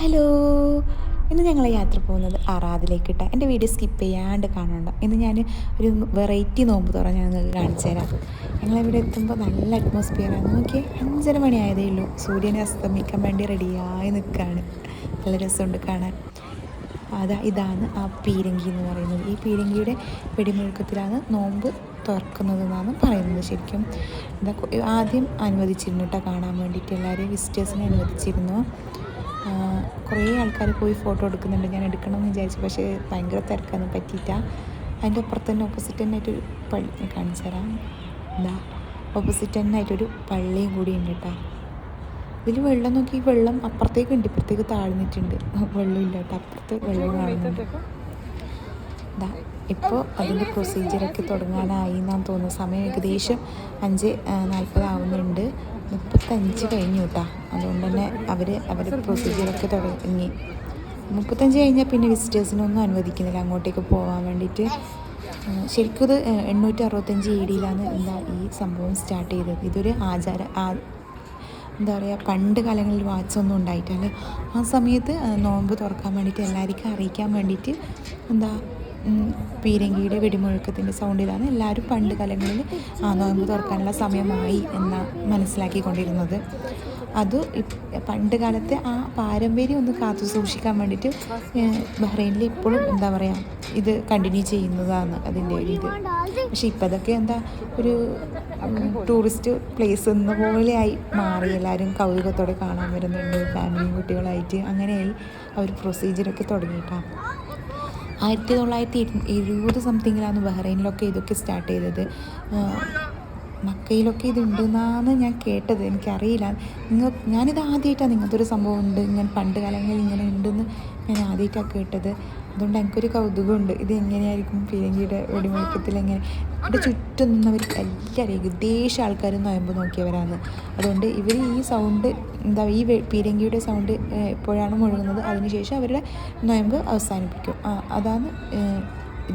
Hello, ഇന്ന് ഞങ്ങൾ യാത്ര പോകുന്നത് അറാദിലേക്ക് ഇട്ട എൻ്റെ വീഡിയോ സ്കിപ്പ് ചെയ്യാണ്ട് കാണണ്ട. ഇന്ന് ഞാൻ ഒരു വെറൈറ്റി നോമ്പ് തുറന്ന് ഞങ്ങൾക്ക് കാണിച്ചു തരാം. ഞങ്ങളിവിടെ എത്തുമ്പോൾ നല്ല അറ്റ്മോസ്ഫിയറാണ്. നോക്കിയേ, 5:30 ആയതേ ഉള്ളൂ. സൂര്യനെ അസ്തമിക്കാൻ വേണ്ടി റെഡിയായി നിൽക്കുകയാണ്. നല്ല രസമുണ്ട് കാണാൻ. ഇതാണ് ആ പീരങ്കി എന്ന് പറയുന്നത്. ഈ പീരങ്കിയുടെ വെടിമുഴക്കത്തിലാണ് നോമ്പ് തുറക്കുന്നതെന്നാണ് പറയുന്നത്. ശരിക്കും ആദ്യം അനുവദിച്ചിരുന്നു കേട്ടോ കാണാൻ വേണ്ടിയിട്ട്. എല്ലാവരെയും വിസിറ്റേഴ്സിനെ അനുവദിച്ചിരുന്നു. കുറേ ആൾക്കാർ പോയി ഫോട്ടോ എടുക്കുന്നുണ്ട്. ഞാൻ എടുക്കണമെന്ന് വിചാരിച്ചു, പക്ഷേ ഭയങ്കര തിരക്കൊന്നും പറ്റിയിട്ട. അതിൻ്റെ അപ്പുറത്ത് തന്നെ ഓപ്പോസിറ്റ് തന്നെ ആയിട്ടൊരു പള്ളി കാണിച്ചു തരാം. ഓപ്പോസിറ്റ് തന്നെ ആയിട്ടൊരു പള്ളിയും കൂടി ഉണ്ട് കേട്ടോ. ഇതിൽ വെള്ളം നോക്കി, വെള്ളം അപ്പുറത്തേക്ക് ഉണ്ട്, ഇപ്പുറത്തേക്ക് താഴ്ന്നിട്ടുണ്ട്. വെള്ളമില്ല കേട്ടോ, അപ്പുറത്ത് വെള്ളം കാണുന്നുണ്ട്. ഇപ്പോൾ അതിൻ്റെ പ്രൊസീജിയറൊക്കെ തുടങ്ങാനായി എന്നാണ് തോന്നുന്നത്. സമയം ഏകദേശം 5:40 ആവുന്നുണ്ട്. 35 കഴിഞ്ഞു കേട്ടോ. അതുകൊണ്ട് തന്നെ അവർ പ്രൊസീജിയറൊക്കെ തുടങ്ങി. 35 കഴിഞ്ഞാൽ പിന്നെ വിസിറ്റേഴ്സിനൊന്നും അനുവദിക്കുന്നില്ല അങ്ങോട്ടേക്ക് പോകാൻ വേണ്ടിയിട്ട്. ശരിക്കും ഇത് 865 AD ഈ സംഭവം സ്റ്റാർട്ട് ചെയ്തത്. ഇതൊരു എന്താ പറയുക, പണ്ട് കാലങ്ങളിൽ വാച്ചൊന്നും ഉണ്ടായിട്ടല്ല. ആ സമയത്ത് നോമ്പ് തുറക്കാൻ വേണ്ടിയിട്ട് എല്ലാവർക്കും അറിയിക്കാൻ വേണ്ടിയിട്ട് പീരങ്കിയുടെ വെടിമുഴക്കത്തിൻ്റെ സൗണ്ടിലാണ് എല്ലാവരും പണ്ട് കാലങ്ങളിൽ നോമ്പ് തുറക്കാനുള്ള സമയമായി എന്ന് മനസ്സിലാക്കിക്കൊണ്ടിരുന്നത്. അത് പണ്ട് കാലത്തെ ആ പാരമ്പര്യം ഒന്ന് കാത്തു സൂക്ഷിക്കാൻ വേണ്ടിയിട്ട് ബഹ്റൈനിൽ ഇപ്പോഴും ഇത് കണ്ടിന്യൂ ചെയ്യുന്നതാണ് അതിൻ്റെ ഒരു ഇത്. പക്ഷെ ഇപ്പം അതൊക്കെ ഒരു ടൂറിസ്റ്റ് പ്ലേസ് എന്ന പോലെയായി മാറി. എല്ലാവരും കൗതുകത്തോടെ കാണാൻ വരുന്നുണ്ട്, ഫാമിലിയും കുട്ടികളായിട്ട്. അങ്ങനെയായി അവർ പ്രൊസീജിയറൊക്കെ തുടങ്ങിയിട്ടാണ്. 1970 സംതിങ്ങിലാണ് ബഹ്റൈനിലൊക്കെ ഇതൊക്കെ സ്റ്റാർട്ട് ചെയ്തത്. മക്കയിലൊക്കെ ഇതുണ്ടെന്നാണ് ഞാൻ കേട്ടത്, എനിക്കറിയില്ല. ഞാനിത് ആദ്യമായിട്ടാണ്, ഇങ്ങനത്തെ ഒരു സംഭവം ഉണ്ട്, ഇങ്ങനെ പണ്ട് കാലങ്ങളിൽ ഇങ്ങനെ ഉണ്ടെന്ന് ഞാൻ ആദ്യമായിട്ടാണ് കേട്ടത്. അതുകൊണ്ട് എനിക്കൊരു കൗതുകമുണ്ട്, ഇത് എങ്ങനെയായിരിക്കും പീരങ്കിയുടെ വെടിമുഴക്കത്തിൽ എങ്ങനെ. ഇവിടെ ചുറ്റും നിന്നവർ എല്ലാവരും ഏകദേശം ആൾക്കാർ നോയമ്പ് നോക്കിയവരാണ്. അതുകൊണ്ട് ഇവർ ഈ സൗണ്ട് ഈ പീരങ്കിയുടെ സൗണ്ട് എപ്പോഴാണ് മുഴങ്ങുന്നത് അതിനുശേഷം അവരുടെ നോയമ്പ് അവസാനിപ്പിക്കും. അതാണ്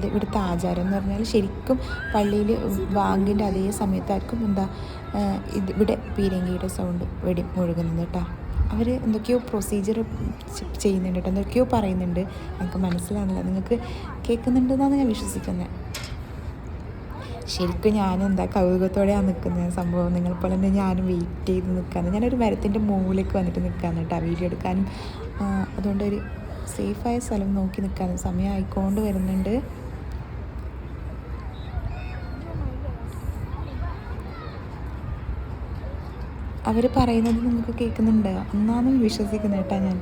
ഇവിടുത്തെ ആചാരം എന്ന് പറഞ്ഞാൽ. ശരിക്കും പള്ളിയിൽ ബാങ്കിൻ്റെ അതേ സമയത്തായിരിക്കും ഇവിടെ പീരങ്കിയുടെ സൗണ്ട് മുഴങ്ങുന്നത് കേട്ടോ. അവർ എന്തൊക്കെയോ പ്രൊസീജിയർ ചെയ്യുന്നുണ്ട് കേട്ടോ, എന്തൊക്കെയോ പറയുന്നുണ്ട്. എനിക്ക് മനസ്സിലാകുന്നില്ല, നിങ്ങൾക്ക് കേൾക്കുന്നുണ്ടെന്നാണ് ഞാൻ വിശ്വസിക്കുന്നത്. ശരിക്കും ഞാൻ കൗതുകത്തോടെയാണ് നിൽക്കുന്നത്. സംഭവം നിങ്ങളെപ്പോലെ തന്നെ ഞാനും വെയിറ്റ് ചെയ്ത് നിൽക്കാന്ന്. ഞാനൊരു മരത്തിൻ്റെ മുകളിലേക്ക് വന്നിട്ട് നിൽക്കാന്ന് കേട്ടോ, വീഡിയോ എടുക്കാനും. അതുകൊണ്ടൊരു സേഫായ സ്ഥലം നോക്കി നിൽക്കാനും. സമയം ആയിക്കൊണ്ട് വരുന്നുണ്ട്. അവർ പറയുന്നത് നിങ്ങൾക്ക് കേൾക്കുന്നുണ്ട് എന്നാണ് വിശ്വസിക്കുന്നത് കേട്ടോ ഞാൻ.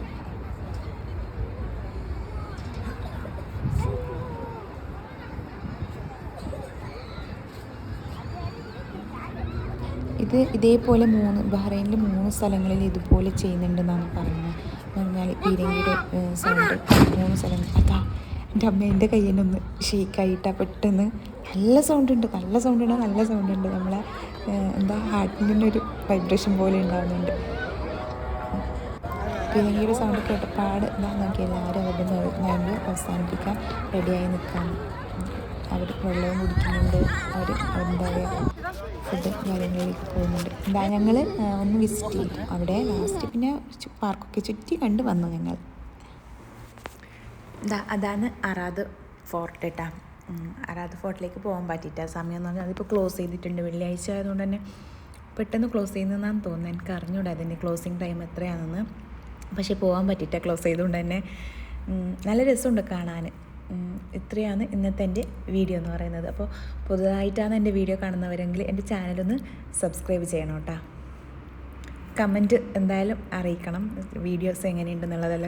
ഇതേപോലെ ബഹ്റൈനിൽ 3 സ്ഥലങ്ങളിൽ ഇതുപോലെ ചെയ്യുന്നുണ്ടെന്നാണ് പറയുന്നത്. എന്ന് പറഞ്ഞാൽ പീരങ്കിയുടെ സൗണ്ട് 3 സ്ഥലങ്ങൾ. എൻ്റെ അമ്മേൻ്റെ കയ്യിനൊന്ന് ഷേക്കായിട്ടാണ് പെട്ടെന്ന്. നല്ല സൗണ്ടുണ്ട്. നമ്മളെ ഹാർട്ടിൻ്റെ ഒരു വൈബ്രേഷൻ പോലെ ഉണ്ടാകുന്നുണ്ട്. പീരങ്കിയുടെ സൗണ്ട് കേട്ടപ്പാട് നോക്കി എല്ലാവരും അവരുടെ നോയമ്പ് അവസാനിപ്പിക്കാൻ റെഡിയായി നിൽക്കാൻ. അവർ വെള്ളവും കുടിക്കുന്നുണ്ട്. അവർ ഫുഡ് കാര്യങ്ങളിലേക്ക് പോകുന്നുണ്ട്. ഞങ്ങൾ ഒന്ന് വിസിറ്റ് ചെയ്തു അവിടെ. ലാസ്റ്റ് പിന്നെ പാർക്കൊക്കെ ചുറ്റി കണ്ട് വന്നു ഞങ്ങൾ. അതാണ് അറാദ് ഫോർട്ട് കേട്ടോ. അറാദ് ഫോർട്ടിലേക്ക് പോകാൻ പറ്റിയിട്ട സമയം എന്ന് പറഞ്ഞാൽ അതിപ്പോൾ ക്ലോസ് ചെയ്തിട്ടുണ്ട്. വെള്ളിയാഴ്ച ആയതുകൊണ്ട് തന്നെ പെട്ടെന്ന് ക്ലോസ് ചെയ്യുന്നതെന്നാണ് തോന്നുന്നത്. എനിക്ക് അറിഞ്ഞൂടാ അതിൻ്റെ ക്ലോസിങ് ടൈം എത്രയാണെന്ന്. പക്ഷേ പോകാൻ പറ്റിയിട്ട ക്ലോസ് ചെയ്തുകൊണ്ട് തന്നെ. നല്ല രസമുണ്ട് കാണാൻ. ഇത്രയാണ് ഇന്നത്തെ എൻ്റെ വീഡിയോ എന്ന് പറയുന്നത്. അപ്പോൾ പുതുതായിട്ടാണ് എൻ്റെ വീഡിയോ കാണുന്നവരെങ്കിൽ എൻ്റെ ചാനലൊന്ന് സബ്സ്ക്രൈബ് ചെയ്യണം കേട്ടോ. കമൻറ്റ് എന്തായാലും അറിയിക്കണം വീഡിയോസ് എങ്ങനെയുണ്ടെന്നുള്ളതെല്ലാം.